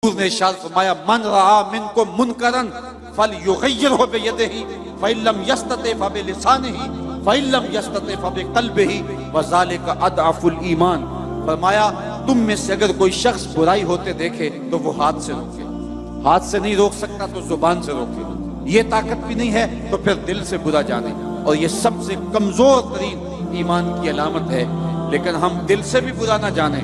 حضور نے ارشاد فرمایا من رعا منکم منکرن فلیغیرہ بیدہ فإن لم یستطع فبلسانہ فإن لم یستطع فبقلبہ وذالک اضعف الایمان. فرمایا تم میں سے اگر کوئی شخص برائی ہوتے دیکھے تو وہ ہاتھ سے روکے، ہاتھ سے نہیں روک سکتا تو زبان سے روکے، یہ طاقت بھی نہیں ہے تو پھر دل سے برا جانے، اور یہ سب سے کمزور ترین ایمان کی علامت ہے. لیکن ہم دل سے بھی برا نہ جانیں،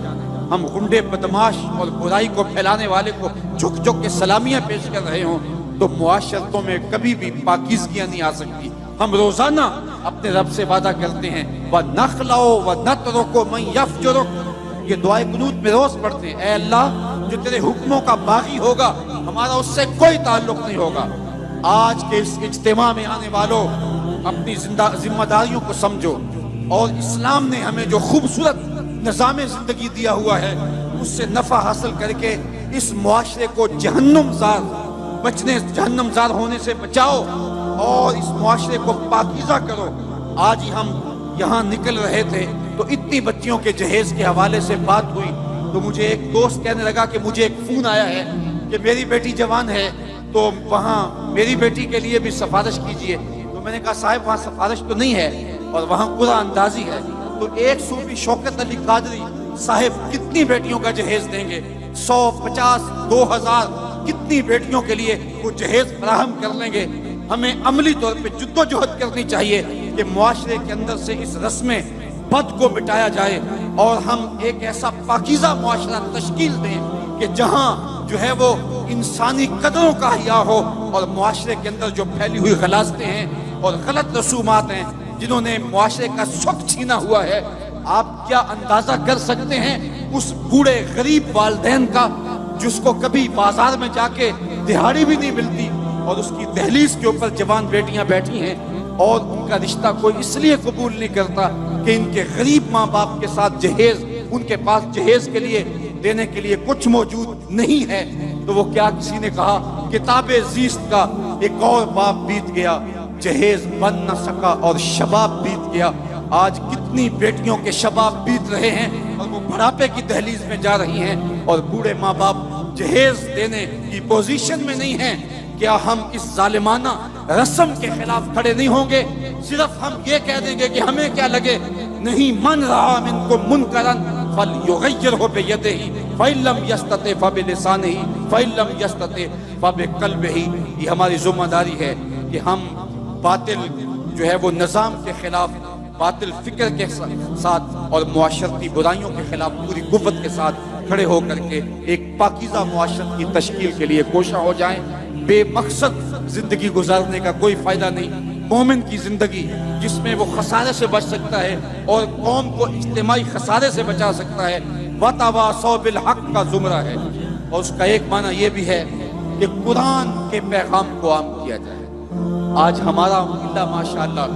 ہم غنڈے بدماش اور برائی کو پھیلانے والے کو جھک جھک کے سلامیاں پیش کر رہے ہوں تو معاشرتوں میں کبھی بھی پاکیزگیاں نہیں آ سکتی. ہم روزانہ اپنے رب سے وعدہ کرتے ہیں وَنَخْلَعُ وَنَتْرُكُ مَنْ يَفْجُرُكُ، یہ دعائے قنوت میں روز پڑھتے ہیں، اے اللہ جو تیرے حکموں کا باغی ہوگا ہمارا اس سے کوئی تعلق نہیں ہوگا. آج کے اس اجتماع میں آنے والوں اپنی ذمہ داریوں کو سمجھو، اور اسلام نے ہمیں جو خوبصورت نظام زندگی دیا ہوا ہے اس سے نفع حاصل کر کے اس معاشرے کو جہنم زار ہونے سے بچاؤ اور اس معاشرے کو پاکیزہ کرو. آج ہی ہم یہاں نکل رہے تھے تو اتنی بچیوں کے جہیز کے حوالے سے بات ہوئی تو مجھے ایک دوست کہنے لگا کہ مجھے ایک فون آیا ہے کہ میری بیٹی جوان ہے تو وہاں میری بیٹی کے لیے بھی سفارش کیجئے. تو میں نے کہا صاحب وہاں سفارش تو نہیں ہے اور وہاں قرآن اندازی ہے. تو ایک صوفی شوکت علی قادری صاحب کتنی بیٹیوں کا جہیز دیں گے؟ 100 50 2000 کتنی بیٹیوں کے لیے وہ جہیز فراہم کر لیں گے؟ ہمیں عملی طور پہ جدوجہد کرنی چاہیے کہ معاشرے کے اندر سے اس رسم بد کو مٹایا جائے اور ہم ایک ایسا پاکیزہ معاشرہ تشکیل دیں کہ جہاں جو ہے وہ انسانی قدروں کا حیا ہو، اور معاشرے کے اندر جو پھیلی ہوئی غلاظتیں ہیں اور غلط رسومات ہیں جنہوں نے معاشرے کا سکھ چھینا ہوا ہے. آپ کیا اندازہ کر سکتے ہیں اس بوڑھے غریب والدین کا جس کو کبھی بازار میں جا کے دہاڑی بھی نہیں ملتی اور اس کی دہلیز کے اوپر جوان بیٹیاں بیٹھی ہیں اور ان کا رشتہ کوئی اس لیے قبول نہیں کرتا کہ ان کے غریب ماں باپ کے ساتھ جہیز، ان کے پاس جہیز کے لیے دینے کے لیے کچھ موجود نہیں ہے. تو وہ کیا کسی نے کہا کتاب زیست کا ایک اور باب بیت گیا، جہیز بن نہ سکا اور شباب بیت گیا. آج کتنی بیٹیوں کے شباب بیت رہے ہیں اور وہ بڑھاپے کی دہلیز میں جا رہی ہیں اور بوڑھے ماں باپ جہیز دینے کی پوزیشن میں نہیں ہیں. کیا ہم اس ظالمانہ رسم کے خلاف کھڑے نہیں ہوں گے؟ صرف ہم یہ کہہ دیں گے کہ ہمیں کیا لگے؟ نہیں، من رعا منکم منکرن فلیغیرہ بیدہ فإن لم یستطع فبلسانہ فإن لم یستطع فبقلبہ. یہ ہماری ذمہ داری ہے کہ ہم باطل جو ہے وہ نظام کے خلاف، باطل فکر کے ساتھ اور معاشرتی برائیوں کے خلاف پوری قوت کے ساتھ کھڑے ہو کر کے ایک پاکیزہ معاشرت کی تشکیل کے لیے کوشاں ہو جائیں. بے مقصد زندگی گزارنے کا کوئی فائدہ نہیں. مومن کی زندگی جس میں وہ خسارے سے بچ سکتا ہے اور قوم کو اجتماعی خسارے سے بچا سکتا ہے، وَتَوَاصَوْا بِالْحَقِّ کا زمرہ ہے. اور اس کا ایک معنی یہ بھی ہے کہ قرآن کے پیغام کو عام کیا جائے. آج ہمارا اللہ ماشاءاللہ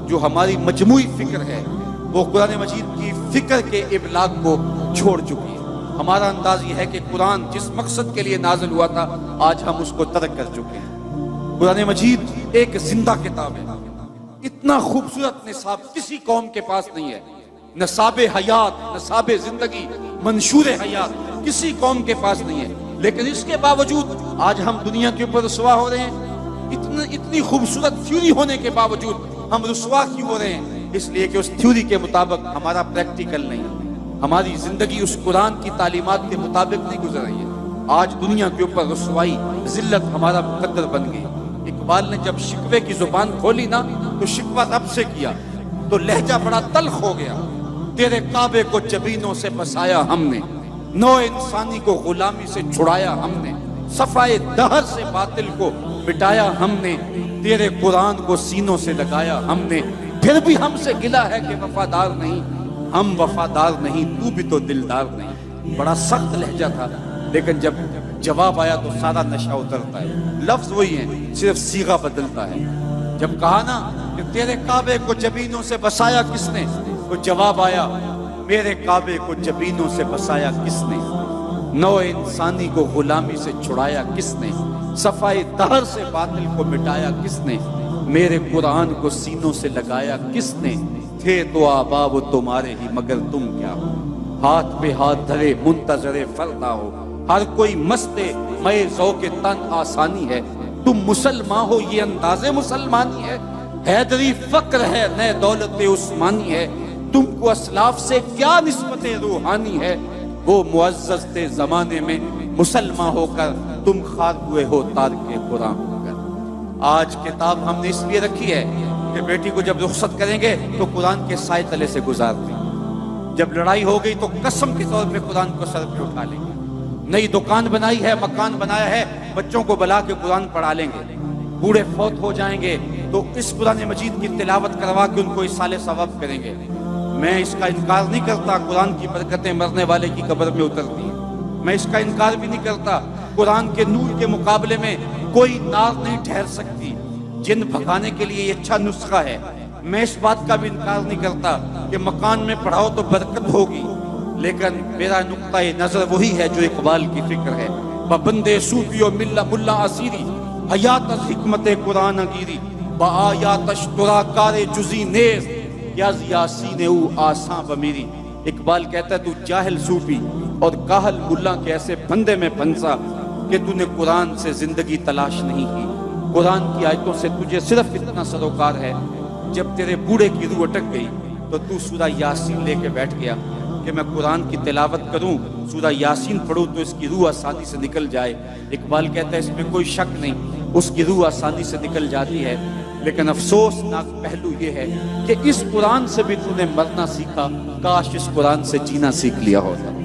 جو ہماری مجموعی فکر ہے وہ قرآن مجید کی فکر کے ابلاغ کو چھوڑ چکی ہے. ہمارا انداز یہ ہے کہ قرآن جس مقصد کے لیے نازل ہوا تھا آج ہم اس کو ترک کر چکے ہیں. قرآن مجید ایک زندہ کتاب ہے. اتنا خوبصورت نصاب کسی قوم کے پاس نہیں ہے. نصاب حیات، نصاب زندگی، منشور حیات کسی قوم کے پاس نہیں ہے. لیکن اس کے باوجود آج ہم دنیا کے اوپر رسوا ہو رہے ہیں. اتنی خوبصورت تھیوری ہونے کے باوجود ہم رسوا کیوں ہو رہے ہیں؟ اس لیے کہ اس تھیوری کے مطابق ہمارا پریکٹیکل نہیں ہے. ہماری زندگی اس قرآن کی تعلیمات کے مطابق نہیں گزر رہی ہے. آج دنیا کے اوپر رسوائی، ذلت ہمارا مقدر بن گئی. اقبال نے جب شکوے کی زبان کھولی نا تو شکوہ رب سے کیا تو لہجہ بڑا تلخ ہو گیا. تیرے کعبے کو جبینوں سے بسایا ہم نے، نو انسانی کو غلامی سے چھڑایا ہم نے، صفائے دہر سے باطل کو مٹایا ہم نے، تیرے قرآن کو سینوں سے لگایا ہم نے. پھر بھی ہم سے گلا ہے کہ وفادار نہیں. ہم وفادار نہیں، تو بھی تو دلدار نہیں. بڑا سخت لہجہ تھا لیکن جب جواب آیا تو سارا نشہ اترتا ہے. لفظ وہی ہیں، صرف صیغہ بدلتا ہے. جب کہا نا کہ تیرے کعبے کو جبینوں سے بسایا کس نے، تو جواب آیا میرے کعبے کو جبینوں سے بسایا کس نے، نو انسانی کو غلامی سے چھڑایا کس نے، صفائے دہر سے باطل کو مٹایا کس نے، میرے قرآن کو سینوں سے لگایا کس نے. تھے تو آبا وہ تمہارے ہی مگر تم کیا ہو، ہاتھ پہ ہاتھ دھرے منتظر فردا ہو، ہر کوئی مستے میں ذوق تن آسانی ہے، تم مسلمان ہو یہ انداز مسلمانی ہے، حیدری فقر ہے نئے دولت عثمانی ہے، تم کو اسلاف سے کیا نسبت روحانی ہے، وہ معزز تھے زمانے میں مسلمان ہو کر، تم خار ہوئے ہو تارک قرآن ہو کر۔ آج کتاب ہم نے اس لیے رکھی ہے کہ بیٹی کو جب رخصت کریں گے تو قرآن کے سائے تلے سے گزار دیں، جب لڑائی ہو گئی تو قسم کے طور پہ قرآن کو سر پہ اٹھا لیں گے، نئی دکان بنائی ہے، مکان بنایا ہے، بچوں کو بلا کے قرآن پڑھا لیں گے، بوڑھے فوت ہو جائیں گے تو اس قرآن مجید کی تلاوت کروا کے ان کو اصالِ ثواب کریں گے۔ میں اس کا انکار نہیں کرتا قرآن کی برکتیں مرنے والے کی قبر میں اترتی ہیں، میں اس کا انکار بھی نہیں کرتا قرآن کے نور کے مقابلے میں کوئی نار نہیں ٹھہر سکتی، جن بھگانے کے لیے یہ اچھا نسخہ ہے۔ میں اس بات کا بھی انکار نہیں کرتا کہ مکان میں پڑھاؤ تو برکت ہوگی، لیکن میرا نقطہ نظر وہی ہے جو اقبال کی فکر ہے، بندے صوفی و ملا اسیری حیات از حکمت قرآن گیری با آیات اشترا کار جزی نیز یاز یاسین او آساں بمیری۔ اقبال کہتا ہے تو جاہل صوفی اور کاہل ملا کے ایسے بندے میں پھنسا کہ تو نے قرآن سے زندگی تلاش نہیں کی، قرآن کی آیتوں سے تجھے صرف اتنا سروکار ہے، جب تیرے بوڑھے کی روح اٹک گئی تو تو سورہ یاسین لے کے بیٹھ گیا کہ میں قرآن کی تلاوت کروں، سورہ یاسین پڑھوں تو اس کی روح آسانی سے نکل جائے۔ اقبال کہتا ہے اس میں کوئی شک نہیں، اس کی روح آسانی سے نکل جاتی ہے، لیکن افسوسناک پہلو یہ ہے کہ اس قرآن سے بھی تو نے مرنا سیکھا، کاش اس قرآن سے جینا سیکھ لیا ہوتا۔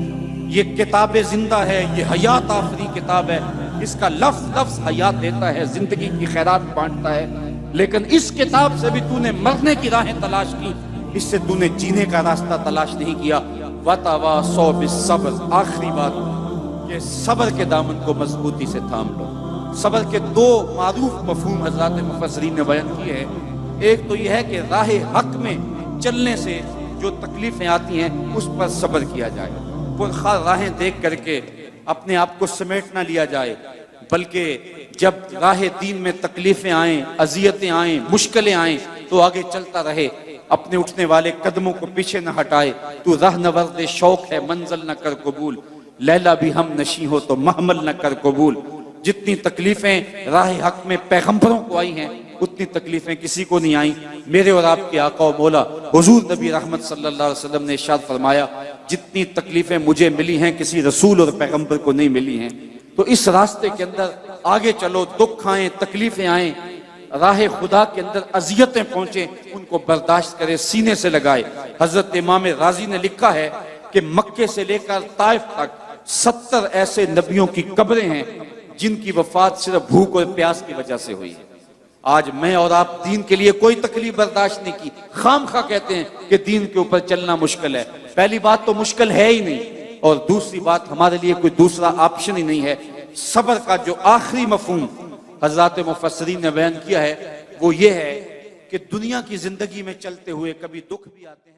یہ کتاب زندہ ہے، یہ حیات آفری کتاب ہے، اس کا لفظ لفظ حیات دیتا ہے، زندگی کی خیرات بانٹتا ہے، لیکن اس کتاب سے بھی تو نے مرنے کی راہیں تلاش کی، اس سے تو نے جینے کا راستہ تلاش نہیں کیا۔ وَتَوَاصَوْا بِالصَّبْرِ، آخری بات کہ صبر کے دامن کو مضبوطی سے تھام لو۔ صبر کے دو معروف مفہوم حضرات مفسرین نے بیان کیے ہیں، ایک تو یہ ہے کہ راہ حق میں چلنے سے جو تکلیفیں آتی ہیں اس پر صبر کیا جائے، پرخار راہیں دیکھ کر کے اپنے آپ کو سمیٹ نہ لیا جائے، بلکہ جب راہ دین میں تکلیفیں آئیں، اذیتیں آئیں، مشکلیں آئیں تو آگے چلتا رہے، اپنے اٹھنے والے قدموں کو پیچھے نہ ہٹائے۔ تو راہ نورد شوق ہے منزل نہ کر قبول، لیلا بھی ہم نشیں ہو تو محمل نہ کر قبول۔ جتنی تکلیفیں راہ حق میں پیغمبروں کو آئی ہیں اتنی تکلیفیں کسی کو نہیں آئیں۔ میرے اور آپ کے آقا و مولا حضور نبی رحمت صلی اللہ علیہ وسلم نے ارشاد فرمایا جتنی تکلیفیں مجھے ملی ہیں کسی رسول اور پیغمبر کو نہیں ملی ہیں۔ تو اس راستے کے اندر آگے چلو، دکھ آئیں، تکلیفیں آئیں، راہ خدا کے اندر اذیتیں پہنچیں، ان کو برداشت کرے، سینے سے لگائے۔ حضرت امام رازی نے لکھا ہے کہ مکے سے لے کر طائف تک 70 ایسے نبیوں کی قبریں ہیں جن کی وفات صرف بھوک اور پیاس کی وجہ سے ہوئی ہے۔ آج میں اور آپ دین کے لیے کوئی تکلیف برداشت نہیں کی، خام خواہ کہتے ہیں کہ دین کے اوپر چلنا مشکل ہے۔ پہلی بات تو مشکل ہے ہی نہیں، اور دوسری بات ہمارے لیے کوئی دوسرا آپشن ہی نہیں ہے۔ صبر کا جو آخری مفہوم حضرات مفسرین نے بیان کیا ہے وہ یہ ہے کہ دنیا کی زندگی میں چلتے ہوئے کبھی دکھ بھی آتے ہیں۔